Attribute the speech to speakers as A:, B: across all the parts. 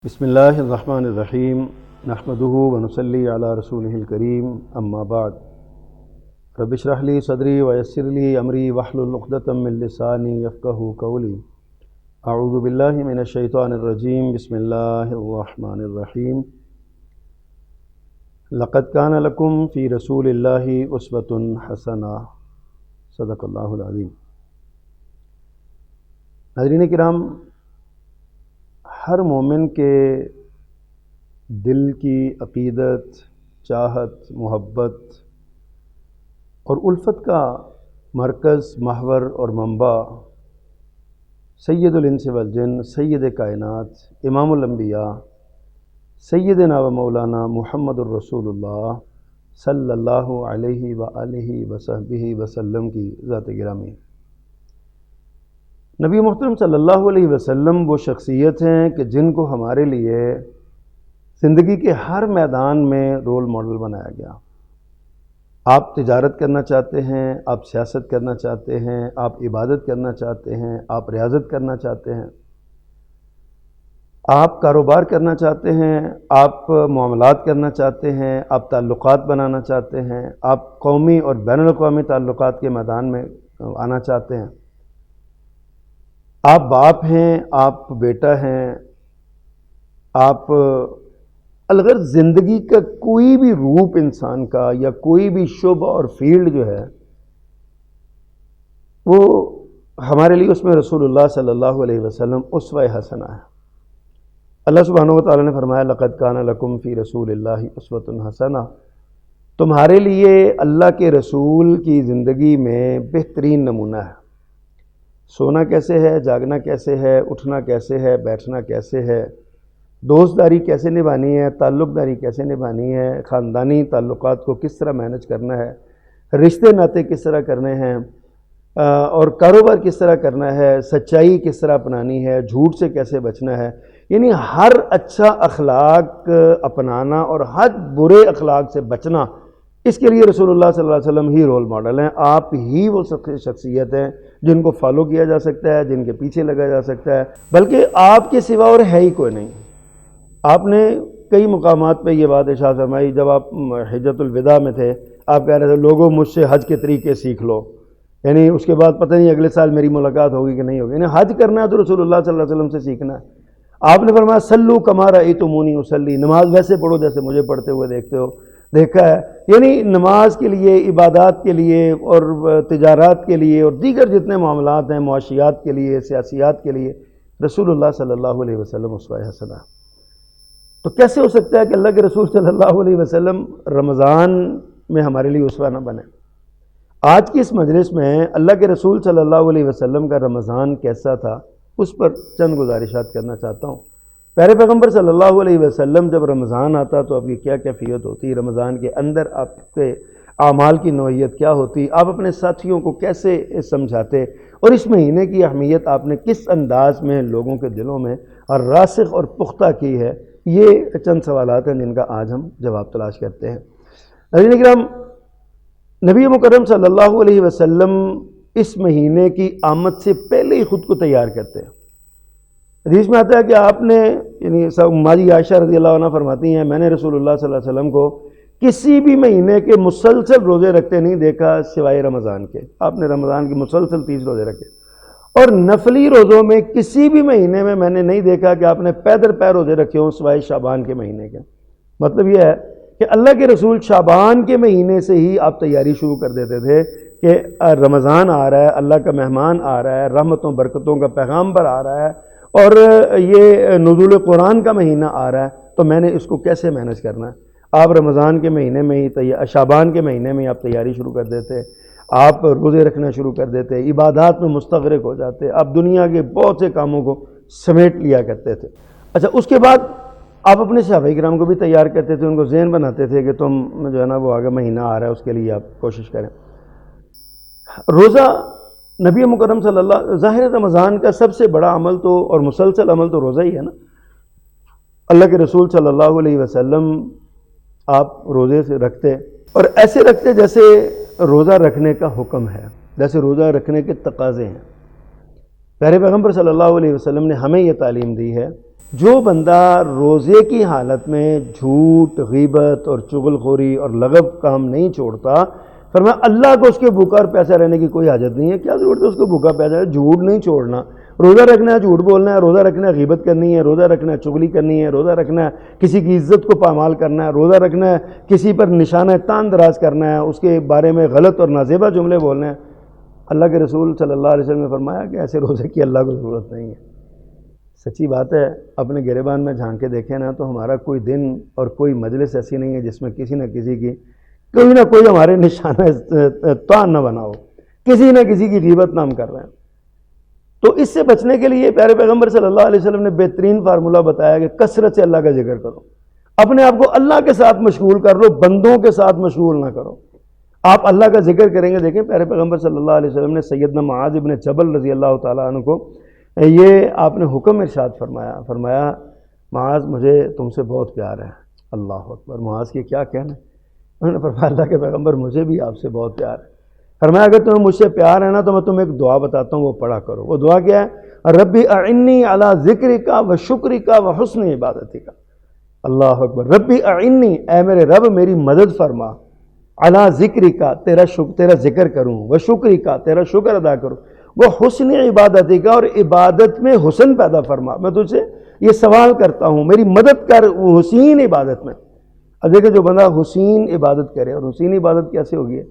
A: بسم اللہ الرحمن الرحیم نحمدہ ونصلی علی رسولہ الکریم اما بعد رب اشرح لی صدری ویسر لی امری واحلل عقدۃ من لسانی یفقہوا قولی اعوذ باللہ من الشیطان الرجیم بسم اللہ الرحمن الرحیم لقد کان لکم فی رسول اللہ اسوۃ حسنہ صدق اللہ العظیم۔ ناظرین کرام، ہر مومن کے دل کی عقیدت، چاہت، محبت اور الفت کا مرکز، محور اور منبع سید الانس والجن، سید کائنات، امام الانبیاء، سیدنا و مولانا محمد الرسول اللہ صلی اللہ علیہ وآلہ وصحبہ وسلم کی ذات گرامی۔ نبی محترم صلی اللہ علیہ وسلم وہ شخصیت ہیں کہ جن کو ہمارے لیے زندگی کے ہر میدان میں رول ماڈل بنایا گیا۔ آپ تجارت کرنا چاہتے ہیں، آپ سیاست کرنا چاہتے ہیں، آپ عبادت کرنا چاہتے ہیں، آپ ریاضت کرنا چاہتے ہیں، آپ کاروبار کرنا چاہتے ہیں، آپ معاملات کرنا چاہتے ہیں، آپ تعلقات بنانا چاہتے ہیں، آپ قومی اور بین الاقوامی تعلقات کے میدان میں آنا چاہتے ہیں، آپ باپ ہیں، آپ بیٹا ہیں، آپ الغرض زندگی کا کوئی بھی روپ انسان کا یا کوئی بھی شعبہ اور فیلڈ جو ہے وہ ہمارے لیے اس میں رسول اللہ صلی اللہ علیہ وسلم اسوہ حسنہ ہے۔ اللہ سبحانہ و تعالیٰ نے فرمایا لقد کان لکم فی رسول اللہ اسوۃ حسنہ، تمہارے لیے اللہ کے رسول کی زندگی میں بہترین نمونہ ہے۔ سونا کیسے ہے، جاگنا کیسے ہے، اٹھنا کیسے ہے، بیٹھنا کیسے ہے، دوست داری کیسے نبھانی ہے، تعلق داری کیسے نبھانی ہے، خاندانی تعلقات کو کس طرح مینج کرنا ہے، رشتے ناطے کس طرح کرنے ہیں، اور کاروبار کس طرح کرنا ہے، سچائی کس طرح اپنانی ہے، جھوٹ سے کیسے بچنا ہے، یعنی ہر اچھا اخلاق اپنانا اور ہر برے اخلاق سے بچنا، اس کے لیے رسول اللہ صلی اللہ علیہ وسلم ہی رول ماڈل ہیں۔ آپ ہی وہ شخصیت ہیں جن کو فالو کیا جا سکتا ہے، جن کے پیچھے لگا جا سکتا ہے، بلکہ آپ کے سوا اور ہے ہی کوئی نہیں۔ آپ نے کئی مقامات پہ یہ بات ارشاد فرمائی، جب آپ حجۃ الوداع میں تھے، آپ کہہ رہے تھے لوگوں مجھ سے حج کے طریقے سیکھ لو، یعنی اس کے بعد پتہ نہیں اگلے سال میری ملاقات ہوگی کہ نہیں ہوگی، یعنی حج کرنا ہے تو رسول اللہ صلی اللہ علیہ وسلم سے سیکھنا ہے۔ آپ نے فرمایا سلو کما رأیتمونی اصلی، نماز ویسے پڑھو جیسے مجھے پڑھتے ہوئے دیکھا ہے، یعنی نماز کے لیے، عبادات کے لیے اور تجارات کے لیے اور دیگر جتنے معاملات ہیں، معاشیات کے لیے، سیاسیات کے لیے رسول اللہ صلی اللہ علیہ وسلم اسوہ حسنہ۔ تو کیسے ہو سکتا ہے کہ اللہ کے رسول صلی اللہ علیہ وسلم رمضان میں ہمارے لیے اسوہ نہ بنے؟ آج کی اس مجلس میں اللہ کے رسول صلی اللہ علیہ وسلم کا رمضان کیسا تھا اس پر چند گزارشات کرنا چاہتا ہوں۔ پیارے پیغمبر صلی اللہ علیہ وسلم جب رمضان آتا تو اب یہ کیا کیفیت ہوتی، رمضان کے اندر آپ کے اعمال کی نوعیت کیا ہوتی، آپ اپنے ساتھیوں کو کیسے سمجھاتے، اور اس مہینے کی اہمیت آپ نے کس انداز میں لوگوں کے دلوں میں راسخ اور پختہ کی ہے، یہ چند سوالات ہیں جن کا آج ہم جواب تلاش کرتے ہیں۔ ناظرین کرام، نبی مکرم صلی اللہ علیہ وسلم اس مہینے کی آمد سے پہلے ہی خود کو تیار کرتے ہیں۔ حدیث میں آتا ہے کہ آپ نے، یعنی ماجی عائشہ رضی اللہ عنہ فرماتی ہیں، میں نے رسول اللہ صلی اللہ علیہ وسلم کو کسی بھی مہینے کے مسلسل روزے رکھتے نہیں دیکھا سوائے رمضان کے۔ آپ نے رمضان کے مسلسل 30 روزے رکھے، اور نفلی روزوں میں کسی بھی مہینے میں نے نہیں دیکھا کہ آپ نے پیدر پے روزے رکھے ہوں سوائے شعبان کے مہینے کے۔ مطلب یہ ہے کہ اللہ کے رسول شعبان کے مہینے سے ہی آپ تیاری شروع کر دیتے تھے کہ رمضان آ رہا ہے، اللہ کا مہمان آ رہا ہے، رحمتوں برکتوں کا پیغامبر آ رہا ہے، اور یہ نزول قرآن کا مہینہ آ رہا ہے، تو میں نے اس کو کیسے مینج کرنا ہے۔ آپ رمضان کے مہینے میں ہی شعبان کے مہینے میں ہی آپ تیاری شروع کر دیتے، آپ روزے رکھنا شروع کر دیتے، عبادات میں مستغرق ہو جاتے، آپ دنیا کے بہت سے کاموں کو سمیٹ لیا کرتے تھے۔ اچھا، اس کے بعد آپ اپنے صحابہ کرام کو بھی تیار کرتے تھے، ان کو ذہن بناتے تھے کہ تم جو ہے نا وہ آگے مہینہ آ رہا ہے، اس کے لیے آپ کوشش کریں۔ روزہ نبی مکرم صلی اللہ، ظاہر رمضان کا سب سے بڑا عمل تو اور مسلسل عمل تو روزہ ہی ہے نا۔ اللہ کے رسول صلی اللہ علیہ وسلم آپ روزے سے رکھتے، اور ایسے رکھتے جیسے روزہ رکھنے کا حکم ہے، جیسے روزہ رکھنے کے تقاضے ہیں۔ پیارے پیغمبر صلی اللہ علیہ وسلم نے ہمیں یہ تعلیم دی ہے جو بندہ روزے کی حالت میں جھوٹ، غیبت اور چغل خوری اور لغو کام نہیں چھوڑتا، فرمایا اللہ کو اس کے بھوکا اور پیسہ رہنے کی کوئی حاجت نہیں ہے. کیا ضرورت ہے اس کو بھوکا پیسہ؟ جھوٹ نہیں چھوڑنا. روزہ رکھنا ہے جھوٹ بولنا ہے، روزہ رکھنا ہے غیبت کرنی ہے، روزہ رکھنا ہے چغلی کرنی ہے، روزہ رکھنا ہے کسی کی عزت کو پامال کرنا ہے، روزہ رکھنا ہے کسی پر نشانہ تان دراز کرنا ہے، اس کے بارے میں غلط اور نازیبہ جملے بولنے ہیں. اللہ کے رسول صلی اللہ علیہ وسلم نے فرمایا کہ ایسے روزے کی اللہ کو ضرورت نہیں ہے. سچی بات ہے، اپنے گریبان میں جھانک کے دیکھیں نا تو ہمارا کوئی دن اور کوئی مجلس ایسی نہیں ہے جس میں کسی نہ کسی کی کوئی نہ کوئی ہمارے نشانہ توان نہ بنا ہو، کسی نہ کسی کی غیبت نہ ہم کر رہے ہیں. تو اس سے بچنے کے لیے پیارے پیغمبر صلی اللہ علیہ وسلم نے بہترین فارمولہ بتایا کہ کثرت سے اللہ کا ذکر کرو. اپنے آپ کو اللہ کے ساتھ مشغول کر لو، بندوں کے ساتھ مشغول نہ کرو. آپ اللہ کا ذکر کریں گے. دیکھیں پیارے پیغمبر صلی اللہ علیہ وسلم نے سیدنا معاذ ابن جبل رضی اللہ تعالیٰ عنہ کو یہ آپ نے حکم ارشاد فرمایا معاذ مجھے تم سے بہت پیار ہے. اللہ اکبر، معاذ کے کیا کہنا. انہوں نے فرمایا اللہ کے پیغمبر مجھے بھی آپ سے بہت پیار ہے. فرمایا اگر تمہیں مجھ سے پیار ہے نا تو میں تمہیں ایک دعا بتاتا ہوں، وہ پڑھا کرو. وہ دعا کیا ہے؟ ربی اعنی علی ذکرک و شکرک و حسن عبادتک. اللہ اکبر. ربی اعنی، اے میرے رب میری مدد فرما، علی ذکرک، تیرا ذکر کروں، و شکرک، تیرا شکر ادا کروں، وہ حسن عبادتک، اور عبادت میں حسن پیدا فرما. میں تجھ سے یہ سوال کرتا ہوں میری مدد کر حسین عبادت میں. اب دیکھیں جو بندہ حسین عبادت کرے، اور حسین عبادت کیسے ہوگی؟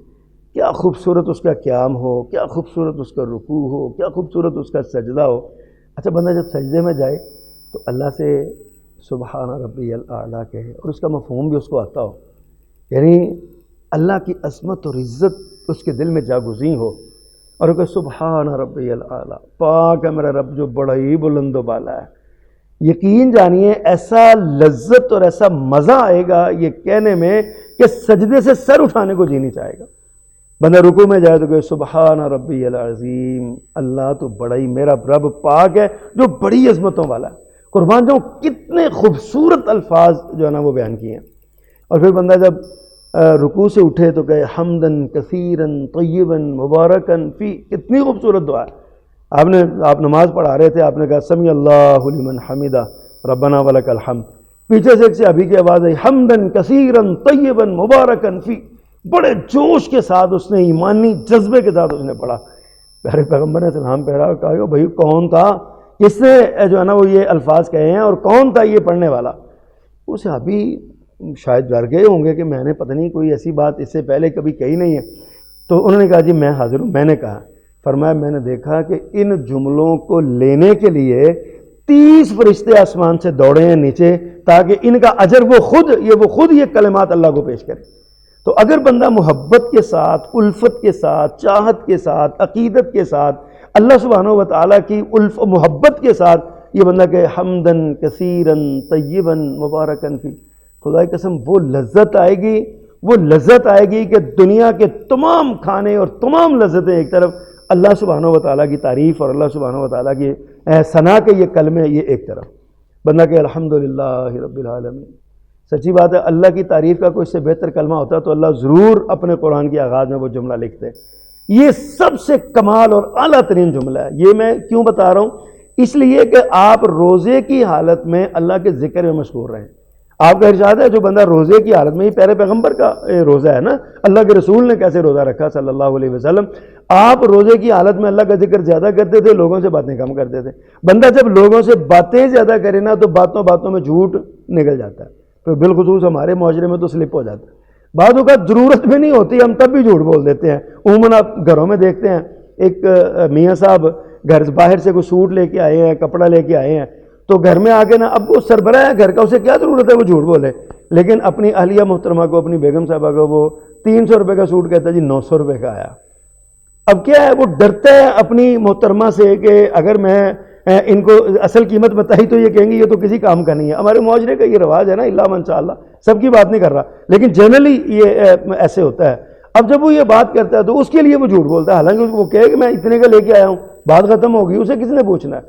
A: کیا خوبصورت اس کا قیام ہو، کیا خوبصورت اس کا رکوع ہو، کیا خوبصورت اس کا سجدہ ہو. اچھا بندہ جب سجدے میں جائے تو اللہ سے سبحان ربی الاعلیٰ کہے اور اس کا مفہوم بھی اس کو آتا ہو، یعنی اللہ کی عظمت اور عزت اس کے دل میں جاگزیں ہو اور کہ سبحان ربی الاعلیٰ، پاک ہے میرا رب جو بڑا ہی بلند و بالا ہے. یقین جانیے ایسا لذت اور ایسا مزہ آئے گا یہ کہنے میں کہ سجدے سے سر اٹھانے کو جی نہیں چاہے گا. بندہ رکوع میں جائے تو کہ سبحان ربی العظیم، اللہ تو بڑا ہی میرا رب پاک ہے جو بڑی عظمتوں والا ہے. قربان جاؤں کتنے خوبصورت الفاظ جو ہے نا وہ بیان کیے ہیں. اور پھر بندہ جب رکوع سے اٹھے تو کہ حمدن کثیرن طیبن مبارکن فی، کتنی خوبصورت دعا ہے. آپ نماز پڑھا رہے تھے، آپ نے کہا سمی اللہ لمن حمدہ ربنا ولک الحمد، پیچھے سے ایک سے ابھی کی آواز آئی حمدن کثیرن طیبن مبارکن فی، بڑے جوش کے ساتھ اس نے، ایمانی جذبے کے ساتھ اس نے پڑھا. پیارے پیغمبر نے سلام پھیرا اور کہا بھائی کون تھا کس نے جو ہے نا وہ یہ الفاظ کہے ہیں اور کون تھا یہ پڑھنے والا؟ وہ صحابی شاید ڈر گئے ہوں گے کہ میں نے پتہ نہیں کوئی ایسی بات اس سے پہلے کبھی کہی نہیں ہے. تو انہوں نے کہا جی میں حاضر ہوں. میں نے کہا، فرمایا میں نے دیکھا کہ ان جملوں کو لینے کے لیے 30 فرشتے آسمان سے دوڑے ہیں نیچے تاکہ ان کا اجر وہ خود یہ کلمات اللہ کو پیش کرے. تو اگر بندہ محبت کے ساتھ، الفت کے ساتھ، چاہت کے ساتھ، عقیدت کے ساتھ، اللہ سبحانہ و تعالیٰ کی محبت کے ساتھ یہ بندہ کہ حمدن کثیرن طیبن مبارکن فی، خدا کی قسم وہ لذت آئے گی کہ دنیا کے تمام کھانے اور تمام لذتیں ایک طرف، اللہ سبحانہ و تعالیٰ کی تعریف اور اللہ سبحانہ و تعالیٰ کی ثنا کے یہ کلمے یہ ایک طرف، بندہ کہ الحمدللہ رب العالمین. سچی بات ہے اللہ کی تعریف کا کوئی اس سے بہتر کلمہ ہوتا تو اللہ ضرور اپنے قرآن کے آغاز میں وہ جملہ لکھتے. یہ سب سے کمال اور اعلیٰ ترین جملہ ہے. یہ میں کیوں بتا رہا ہوں؟ اس لیے کہ آپ روزے کی حالت میں اللہ کے ذکر میں مشغول رہیں. آپ کا ارشاد ہے جو بندہ روزے کی حالت میں، یہ پیارے پیغمبر کا روزہ ہے نا، اللہ کے رسول نے کیسے روزہ رکھا صلی اللہ علیہ وسلم. آپ روزے کی حالت میں اللہ کا ذکر زیادہ کرتے تھے، لوگوں سے باتیں کم کرتے تھے. بندہ جب لوگوں سے باتیں زیادہ کرے نا تو باتوں میں جھوٹ نکل جاتا ہے. تو بالخصوص ہمارے معاشرے میں تو سلپ ہو جاتا ہے. بعض اوقات ضرورت بھی نہیں ہوتی ہم تب بھی جھوٹ بول دیتے ہیں. عموماً آپ گھروں میں دیکھتے ہیں ایک میاں صاحب گھر باہر سے کوئی سوٹ لے کے آئے ہیں، کپڑا لے کے آئے ہیں، تو گھر میں آ کے نا اب وہ سربراہ ہے گھر کا، اسے کیا ضرورت ہے وہ جھوٹ بولے، لیکن اپنی اہلیہ محترمہ کو، اپنی بیگم صاحبہ کو وہ 300 روپے کا سوٹ کہتا ہے جی 900 روپے کا آیا. اب کیا ہے وہ ڈرتا ہے اپنی محترمہ سے کہ اگر میں ان کو اصل قیمت بتائی تو یہ کہیں گے یہ تو کسی کام کا نہیں ہے. ہمارے معاشرے کا یہ رواج ہے نا، اللہ من شاء اللہ، سب کی بات نہیں کر رہا لیکن جنرلی یہ ایسے ہوتا ہے. اب جب وہ یہ بات کرتا ہے تو اس کے لیے وہ جھوٹ بولتا ہے، حالانکہ وہ کہے کہ میں اتنے کا لے کے آیا ہوں، بات ختم ہوگی، اسے کس نے پوچھنا ہے.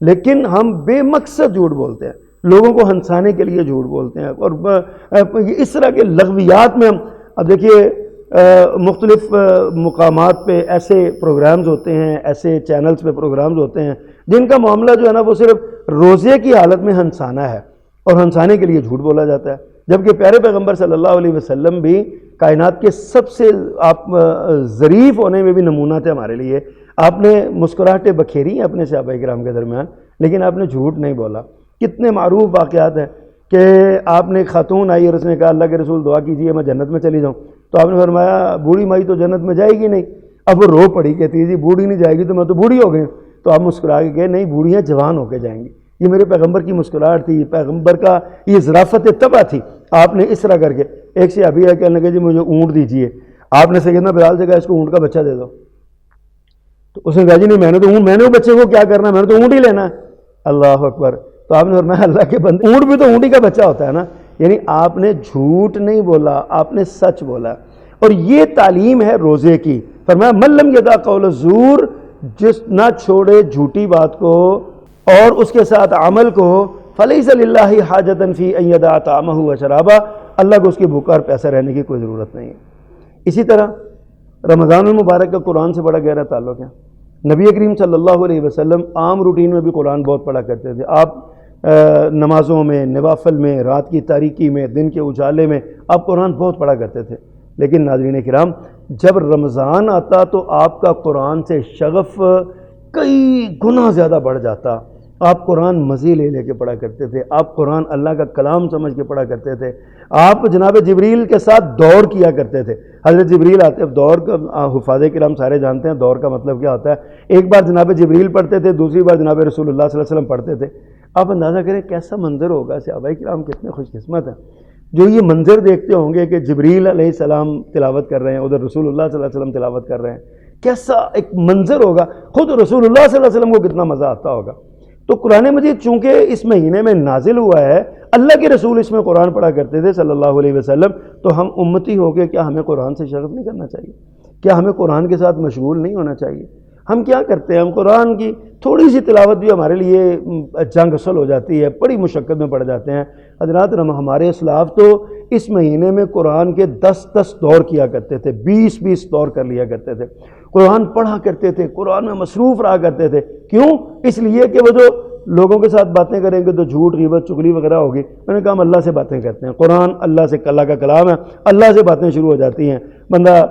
A: لیکن ہم بے مقصد جھوٹ بولتے ہیں، لوگوں کو ہنسانے کے لیے جھوٹ بولتے ہیں. اور اس طرح کے لغویات میں ہم، اب دیکھیے مختلف مقامات پہ ایسے پروگرامز ہوتے ہیں، ایسے چینلز پہ پروگرامز ہوتے ہیں جن کا معاملہ جو ہے نا وہ صرف روزے کی حالت میں ہنسانا ہے اور ہنسانے کے لیے جھوٹ بولا جاتا ہے، جبکہ پیارے پیغمبر صلی اللہ علیہ وسلم بھی کائنات کے سب سے آپ ظریف ہونے میں بھی نمونہ تھے ہمارے لیے۔ آپ نے مسکراہٹیں بکھیری ہیں اپنے صحابہ کرام کے درمیان، لیکن آپ نے جھوٹ نہیں بولا۔ کتنے معروف واقعات ہیں کہ آپ نے ایک خاتون آئی اور اس نے کہا اللہ کے رسول دعا کیجئے میں جنت میں چلی جاؤں، تو آپ نے فرمایا بوڑھی مائی تو جنت میں جائے گی نہیں۔ اب وہ رو پڑی، کہتی ہے جی بوڑھی نہیں جائے گی تو میں تو بوڑھی ہو گئی۔ تو آپ مسکرا کے کہے نہیں، بوڑھیاں جوان ہو کے جائیں گی۔ یہ میرے پیغمبر کی مسکراہٹ تھی، پیغمبر کا یہ ظرافت طبع تھی۔ آپ نے اس طرح کر کے ایک صحابی ہے کہنے لگے جی مجھے اونٹ دیجیے، آپ نے سیدنا بلال سے کہا اس کو اونٹ کا بچہ دے دو، تو اس نے کہا جی نہیں میں نے وہ بچے کو کیا کرنا ہے، میں نے تو اونٹ ہی لینا ہے۔ اللہ اکبر۔ تو آپ نے فرمایا اللہ کے بندے اونٹ بھی تو اونٹ ہی کا بچہ ہوتا ہے نا، یعنی آپ نے جھوٹ نہیں بولا، آپ نے سچ بولا۔ اور یہ تعلیم ہے روزے کی۔ فرمایا من لم یدع قول الزور، جس نہ چھوڑے جھوٹی بات کو اور اس کے ساتھ عمل کو، فلیس للہ حاجۃ فی ان یدع طعامہ وشرابہ، اللہ کو اس کی بھوکا اور پیسہ رہنے کی کوئی ضرورت نہیں ہے۔ اسی طرح رمضان المبارک کا قرآن سے بڑا گہرا تعلق ہے۔ نبی کریم صلی اللہ علیہ وسلم عام روٹین میں بھی قرآن بہت پڑھا کرتے تھے۔ آپ نمازوں میں، نوافل میں، رات کی تاریکی میں، دن کے اجالے میں آپ قرآن بہت پڑھا کرتے تھے۔ لیکن ناظرین کرام جب رمضان آتا تو آپ کا قرآن سے شغف کئی گنا زیادہ بڑھ جاتا۔ آپ قرآن مزے لے لے کے پڑھا کرتے تھے، آپ قرآن اللہ کا کلام سمجھ کے پڑھا کرتے تھے، آپ جناب جبریل کے ساتھ دور کیا کرتے تھے۔ حضرت جبریل آتے، اب دور کا حفاظ کرام سارے جانتے ہیں دور کا مطلب کیا ہوتا ہے۔ ایک بار جناب جبریل پڑھتے تھے، دوسری بار جناب رسول اللہ صلی اللہ علیہ وسلم پڑھتے تھے۔ آپ اندازہ کریں کیسا منظر ہوگا، صحابہ کرام کتنے خوش قسمت ہیں جو یہ منظر دیکھتے ہوں گے کہ جبریل علیہ السلام تلاوت کر رہے ہیں، ادھر رسول اللہ صلی اللہ علیہ وسلم تلاوت کر رہے ہیں۔ کیسا ایک منظر ہوگا، خود رسول اللہ صلی اللہ علیہ وسلم کو کتنا مزہ آتا ہوگا۔ تو قرآن مجید چونکہ اس مہینے میں نازل ہوا ہے، اللہ کے رسول اس میں قرآن پڑھا کرتے تھے صلی اللہ علیہ وسلم، تو ہم امتی ہو کے کیا ہمیں قرآن سے شغف نہیں کرنا چاہیے؟ کیا ہمیں قرآن کے ساتھ مشغول نہیں ہونا چاہیے؟ ہم کیا کرتے ہیں، ہم قرآن کی تھوڑی سی تلاوت بھی ہمارے لیے جنگ اصل ہو جاتی ہے، بڑی مشقت میں پڑ جاتے ہیں۔ حضرات ہمارے اسلاف تو اس مہینے میں قرآن کے 10 دور کیا کرتے تھے، 20 دور کر لیا کرتے تھے، قرآن پڑھا کرتے تھے، قرآن میں مصروف رہا کرتے تھے۔ کیوں؟ اس لیے کہ وہ جو لوگوں کے ساتھ باتیں کریں گے تو جھوٹ، غیبت، چغلی وغیرہ ہوگی۔ میں نے کہا ہم اللہ سے باتیں کرتے ہیں، قرآن اللہ سے، اللہ کا کلام ہے، اللہ سے باتیں شروع ہو جاتی ہیں۔ بندہ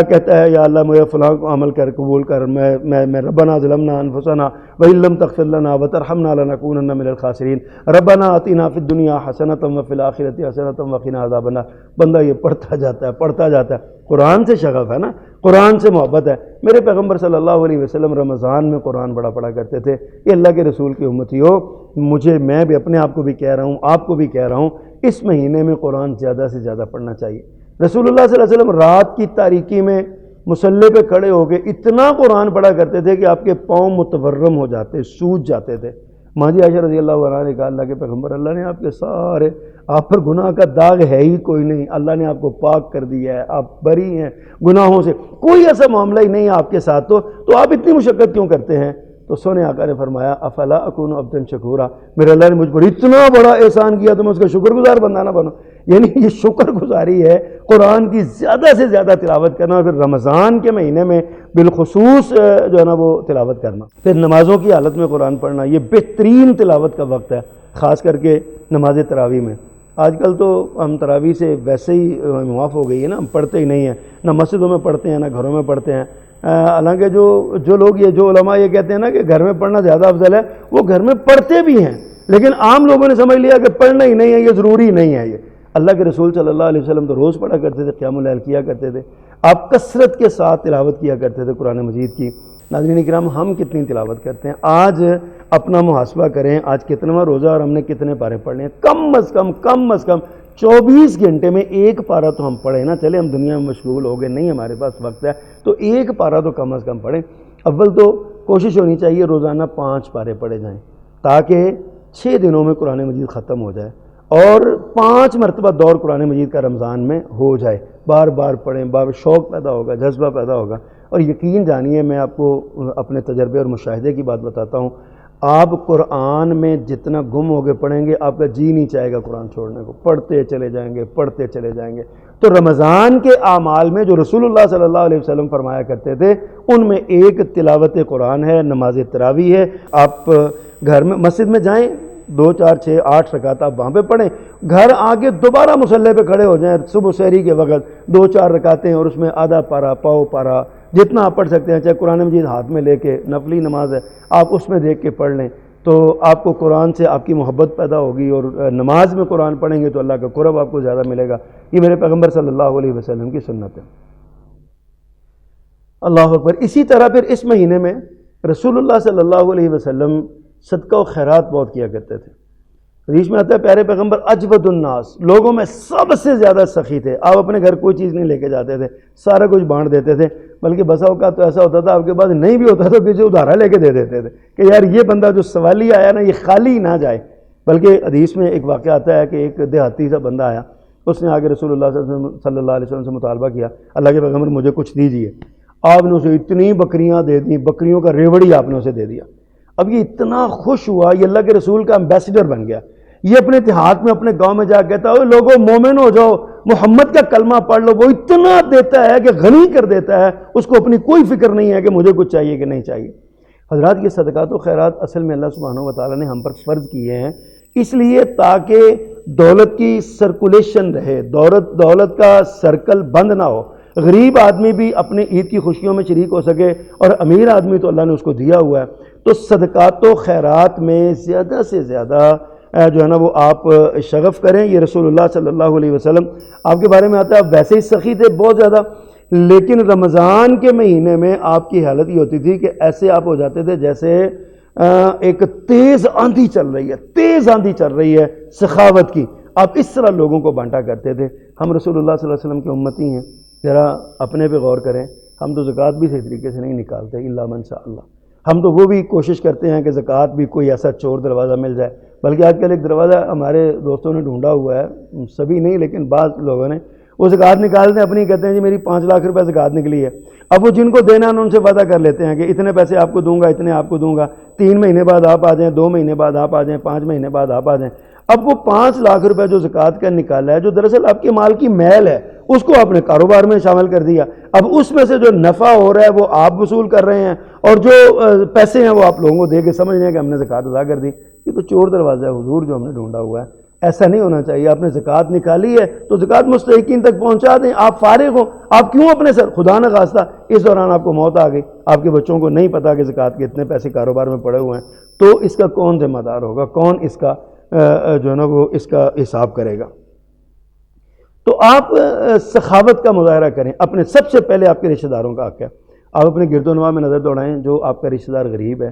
A: کہتا ہے یا اللہ مجھے فلاں عمل کر قبول کر، میں ربنا ظلمنا انفسنا وان لم تغفر لنا وترحمنا لنکونن من الخاسرین، ربنا آتنا فی الدنیا حسنۃ وفی الآخرۃ حسنۃ وقنا عذاب النار۔ بندہ یہ پڑھتا جاتا ہے، قرآن سے شغف ہے نا، قرآن سے محبت ہے۔ میرے پیغمبر صلی اللہ علیہ وسلم رمضان میں قرآن بڑا پڑھا کرتے تھے۔ یہ اللہ کے رسول کی امتی ہو، میں بھی اپنے آپ کو بھی کہہ رہا ہوں، آپ کو بھی کہہ رہا ہوں، اس مہینے میں قرآن زیادہ سے زیادہ پڑھنا چاہیے۔ رسول اللہ صلی اللہ علیہ وسلم رات کی تاریکی میں مصلی پہ کھڑے ہو کے اتنا قرآن پڑھا کرتے تھے کہ آپ کے پاؤں متورم ہو جاتے، سوج جاتے تھے۔ ماں جی عائشہ رضی اللہ عنہا نے کہا اللہ کے پیغمبر، اللہ نے آپ کے سارے، آپ پر گناہ کا داغ ہے ہی کوئی نہیں، اللہ نے آپ کو پاک کر دیا ہے، آپ بری ہیں گناہوں سے، کوئی ایسا معاملہ ہی نہیں ہے آپ کے ساتھ، تو آپ اتنی مشقت کیوں کرتے ہیں؟ تو سونے آقا نے فرمایا افلا اکون عبدا شکورا، میرے اللہ نے مجھ پر اتنا بڑا احسان کیا تو میں اس کا شکر گزار بندہ نہ بنوں۔ یعنی یہ شکر گزاری ہے، قرآن کی زیادہ سے زیادہ تلاوت کرنا، اور پھر رمضان کے مہینے میں بالخصوص جو ہے نا وہ تلاوت کرنا، پھر نمازوں کی حالت میں قرآن پڑھنا، یہ بہترین تلاوت کا وقت ہے، خاص کر کے نماز تراویح میں۔ آج کل تو ہم تراویح سے ویسے ہی معاف ہو گئی ہے نا، ہم پڑھتے ہی نہیں ہیں، نہ مسجدوں میں پڑھتے ہیں نہ گھروں میں پڑھتے ہیں۔ حالانکہ جو لوگ جو علماء یہ کہتے ہیں نا کہ گھر میں پڑھنا زیادہ افضل ہے، وہ گھر میں پڑھتے بھی ہیں، لیکن عام لوگوں نے سمجھ لیا کہ پڑھنا ہی نہیں ہے، یہ ضروری نہیں ہے۔ یہ اللہ کے رسول صلی اللہ علیہ وسلم تو روز پڑھا کرتے تھے، قیام اللیل کیا کرتے تھے، آپ کثرت کے ساتھ تلاوت کیا کرتے تھے قرآن مجید کی۔ ناظرین کرام ہم کتنی تلاوت کرتے ہیں؟ آج اپنا محاسبہ کریں، آج کتنواں روزہ اور ہم نے کتنے پارے پڑھنے ہیں؟ کم از کم 24 گھنٹے میں ایک پارہ تو ہم پڑھیں نا۔ چلے ہم دنیا میں مشغول ہو گئے، نہیں ہمارے پاس وقت ہے، تو ایک پارہ تو کم از کم پڑھیں۔ اول تو کوشش ہونی چاہیے روزانہ 5 پارے پڑھے جائیں، تاکہ 6 دنوں میں قرآن مجید ختم ہو جائے، اور 5 مرتبہ دور قرآن مجید کا رمضان میں ہو جائے۔ بار بار پڑھیں، بار شوق پیدا ہوگا، جذبہ پیدا ہوگا۔ اور یقین جانیے، میں آپ کو اپنے تجربے اور مشاہدے کی بات بتاتا ہوں، آپ قرآن میں جتنا گم ہو کے پڑھیں گے آپ کا جی نہیں چاہے گا قرآن چھوڑنے کو، پڑھتے چلے جائیں گے، پڑھتے چلے جائیں گے۔ تو رمضان کے اعمال میں جو رسول اللہ صلی اللہ علیہ وسلم فرمایا کرتے تھے ان میں ایک تلاوت قرآن ہے، نماز تراویح ہے۔ آپ گھر میں مسجد میں جائیں، 2 4 6 8 رکعت آپ وہاں پہ پڑھیں، گھر آ کے دوبارہ مصلی پہ کھڑے ہو جائیں صبح سحری کے وقت 2 4 رکعتیں، اور اس میں آدھا پارا، پاؤ پارا، جتنا آپ پڑھ سکتے ہیں، چاہے قرآن مجید ہاتھ میں لے کے، نفلی نماز ہے آپ اس میں دیکھ کے پڑھ لیں، تو آپ کو قرآن سے آپ کی محبت پیدا ہوگی، اور نماز میں قرآن پڑھیں گے تو اللہ کا قرب آپ کو زیادہ ملے گا۔ یہ میرے پیغمبر صلی اللہ علیہ وسلم کی سنت ہے۔ اللہ اکبر۔ اسی طرح پھر اس مہینے میں رسول اللہ صلی اللہ علیہ وسلم صدقہ و خیرات بہت کیا کرتے تھے۔ حدیث میں آتا ہے پیارے پیغمبر اجود الناس، لوگوں میں سب سے زیادہ سخی تھے۔ آپ اپنے گھر کوئی چیز نہیں لے کے جاتے تھے، سارا کچھ بانٹ دیتے تھے، بلکہ بسا اوقات تو ایسا ہوتا تھا آپ کے پاس نہیں بھی ہوتا تو کسی ادھارا لے کے دے دیتے تھے کہ یار یہ بندہ جو سوالی آیا نا یہ خالی نہ جائے۔ بلکہ حدیث میں ایک واقعہ آتا ہے کہ ایک دیہاتی سا بندہ آیا، اس نے آگے رسول اللہ صلی اللہ علیہ وسلم سے مطالبہ کیا، اللہ کے پیغمبر مجھے کچھ دیجیے۔ آپ نے اسے اتنی بکریاں دے دیں، بکریوں کا ریوڑی آپ نے اسے دے دیا۔ اب یہ اتنا خوش ہوا، یہ اللہ کے رسول کا امبیسڈر بن گیا۔ یہ اپنے دیہات میں اپنے گاؤں میں جا کہتا ہے لوگوں مومن ہو جاؤ، محمد کا کلمہ پڑھ لو۔ وہ اتنا دیتا ہے کہ غنی کر دیتا ہے، اس کو اپنی کوئی فکر نہیں ہے کہ مجھے کچھ چاہیے کہ نہیں چاہیے۔ حضرات یہ صدقات و خیرات اصل میں اللہ سبحانہ و تعالیٰ نے ہم پر فرض کیے ہیں اس لیے تاکہ دولت کی سرکولیشن رہے، دولت کا سرکل بند نہ ہو، غریب آدمی بھی اپنے عید کی خوشیوں میں شریک ہو سکے، اور امیر آدمی تو اللہ نے اس کو دیا ہوا ہے۔ تو صدقات و خیرات میں زیادہ سے زیادہ جو ہے نا وہ آپ شغف کریں۔ یہ رسول اللہ صلی اللہ علیہ وسلم آپ کے بارے میں آتا ہے، آپ ویسے ہی سخی تھے بہت زیادہ، لیکن رمضان کے مہینے میں آپ کی حالت یہ ہوتی تھی کہ ایسے آپ ہو جاتے تھے جیسے ایک تیز آندھی چل رہی ہے، تیز آندھی چل رہی ہے سخاوت کی، آپ اس طرح لوگوں کو بانٹا کرتے تھے۔ ہم رسول اللہ صلی اللہ علیہ وسلم کے امتی ہیں، ذرا اپنے پہ غور کریں، ہم تو زکوٰۃ بھی صحیح طریقے سے نہیں نکالتے الا من شاء اللہ۔ ہم تو وہ بھی کوشش کرتے ہیں کہ زکوٰۃ بھی کوئی ایسا چور دروازہ مل جائے، بلکہ آج کل ایک دروازہ ہمارے دوستوں نے ڈھونڈا ہوا ہے، سبھی نہیں لیکن بعض لوگوں نے، وہ زکوٰۃ نکالتے ہیں اپنی، کہتے ہیں جی میری 5 لاکھ روپے زکوٰۃ نکلی ہے۔ اب وہ جن کو دینا ہے ان سے وعدہ کر لیتے ہیں کہ اتنے پیسے آپ کو دوں گا، اتنے آپ کو دوں گا، 3 مہینے بعد آپ آ جائیں، 2 مہینے بعد آپ آ جائیں، 5 مہینے بعد آپ آ جائیں۔ اب وہ 5 لاکھ روپے جو زکوٰۃ کا نکالا ہے، جو دراصل آپ کے مال کی میل ہے، اس کو آپ نے کاروبار میں شامل کر دیا۔ اب اس میں سے جو نفع ہو رہا ہے وہ آپ وصول کر رہے ہیں، اور جو پیسے ہیں وہ آپ لوگوں کو دے کے سمجھ رہے ہیں کہ ہم نے زکوٰۃ ادا کر دی۔ یہ تو چور دروازہ ہے حضور جو ہم نے ڈھونڈا ہوا ہے، ایسا نہیں ہونا چاہیے۔ آپ نے زکوٰۃ نکالی ہے تو زکوٰۃ مستحقین تک پہنچا دیں، آپ فارغ ہوں۔ آپ کیوں اپنے سر، خدا نہ خواستہ اس دوران آپ کو موت آ گئی، آپ کے بچوں کو نہیں پتا کہ زکوٰۃ کے اتنے پیسے کاروبار میں پڑے ہوئے ہیں، تو اس کا کون ذمہ دار ہوگا، کون اس کا جو ہے نا وہ اس کا حساب کرے گا؟ تو آپ سخاوت کا مظاہرہ کریں۔ اپنے سب سے پہلے آپ کے رشتہ داروں کا حق ہے، آپ اپنے گرد و نواح میں نظر دوڑائیں، جو آپ کا رشتہ دار غریب ہے،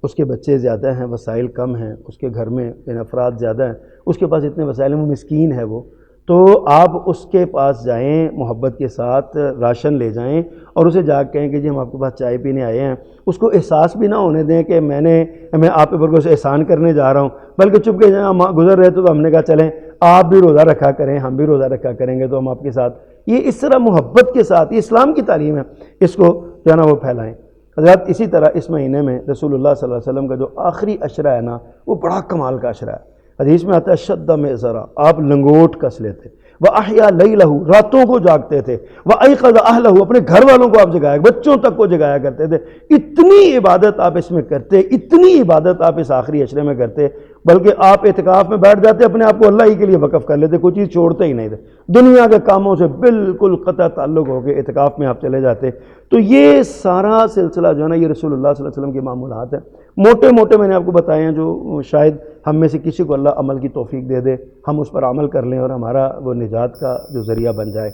A: اس کے بچے زیادہ ہیں، وسائل کم ہیں، اس کے گھر میں افراد زیادہ ہیں، اس کے پاس اتنے وسائل ہیں، وہ مسکین ہے وہ، تو آپ اس کے پاس جائیں، محبت کے ساتھ راشن لے جائیں، اور اسے جا کے کہیں کہ جی ہم آپ کے پاس چائے پینے آئے ہیں۔ اس کو احساس بھی نہ ہونے دیں کہ میں آپ کے اوپر کوئی احسان کرنے جا رہا ہوں، بلکہ چپ کے جہاں گزر رہے تو ہم نے کہا چلیں آپ بھی روزہ رکھا کریں، ہم بھی روزہ رکھا کریں گے تو ہم آپ کے ساتھ، یہ اس طرح محبت کے ساتھ، یہ اسلام کی تعلیم ہے، اس کو جو ہے نا وہ پھیلائیں۔ حضرات اسی طرح اس مہینے میں رسول اللہ صلی اللہ علیہ وسلم کا جو آخری عشرہ ہے نا وہ بڑا کمال کا عشرہ ہے۔ حدیث میں آتا ہے شد میسرا، آپ لنگوٹ کس لیتے، وَأَحْيَا لَيْلَهُ، راتوں کو جاگتے تھے، وَأَيْقَظَ أَهْلَهُ، اپنے گھر والوں کو آپ جگایا، بچوں تک کو جگایا کرتے تھے۔ اتنی عبادت آپ اس میں کرتے، اتنی عبادت آپ اس آخری عشرے میں کرتے، بلکہ آپ اعتکاف میں بیٹھ جاتے، اپنے آپ کو اللہ ہی کے لیے وقف کر لیتے، کوئی چیز چھوڑتے ہی نہیں تھے، دنیا کے کاموں سے بالکل قطع تعلق ہو کے اعتکاف میں آپ چلے جاتے۔ تو یہ سارا سلسلہ جو ہے نا یہ رسول اللہ صلی اللہ علیہ وسلم کے معمولات ہیں، موٹے موٹے میں نے آپ کو بتائے ہیں، جو شاید ہم میں سے کسی کو اللہ عمل کی توفیق دے دے، ہم اس پر عمل کر لیں اور ہمارا وہ نجات کا جو ذریعہ بن جائے۔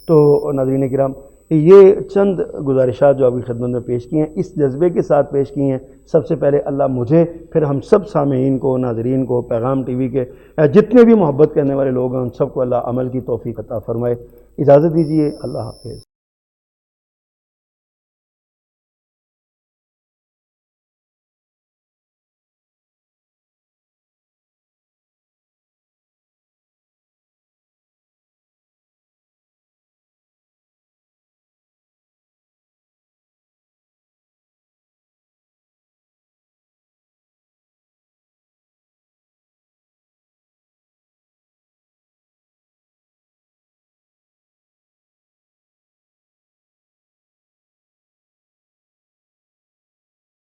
A: تو ناظرین کرام، یہ چند گزارشات جو آپ کی خدمت میں پیش کی ہیں، اس جذبے کے ساتھ پیش کی ہیں۔ سب سے پہلے اللہ مجھے، پھر ہم سب سامعین کو، ناظرین کو، پیغام ٹی وی کے جتنے بھی محبت کرنے والے لوگ ہیں ان سب کو اللہ عمل کی توفیق عطا فرمائے۔ اجازت دیجیے، اللہ حافظ۔